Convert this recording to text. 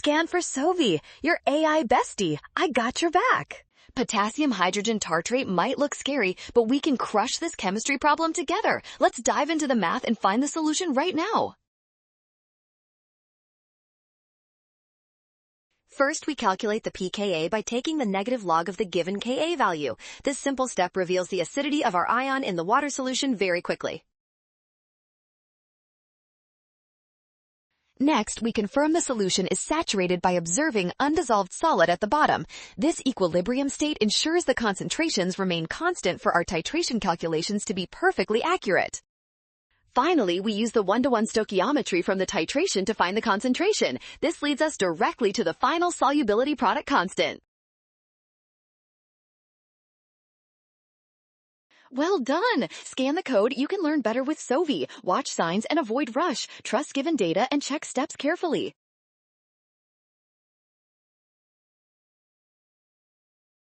Scan for Sovi, your AI bestie. I got your back. Potassium hydrogen tartrate might look scary, but we can crush this chemistry problem together. Let's dive into the math and find the solution right now. First, we calculate the pKa by taking the negative log of the given Ka value. This simple step reveals the acidity of our ion in the water solution very quickly. Next, we confirm the solution is saturated by observing undissolved solid at the bottom. This equilibrium state ensures the concentrations remain constant for our titration calculations to be perfectly accurate. Finally, we use the one-to-one stoichiometry from the titration to find the concentration. This leads us directly to the final solubility product constant. Well done! Scan the code. You can learn better with Sovi. Watch signs and avoid rush. Trust given data and check steps carefully.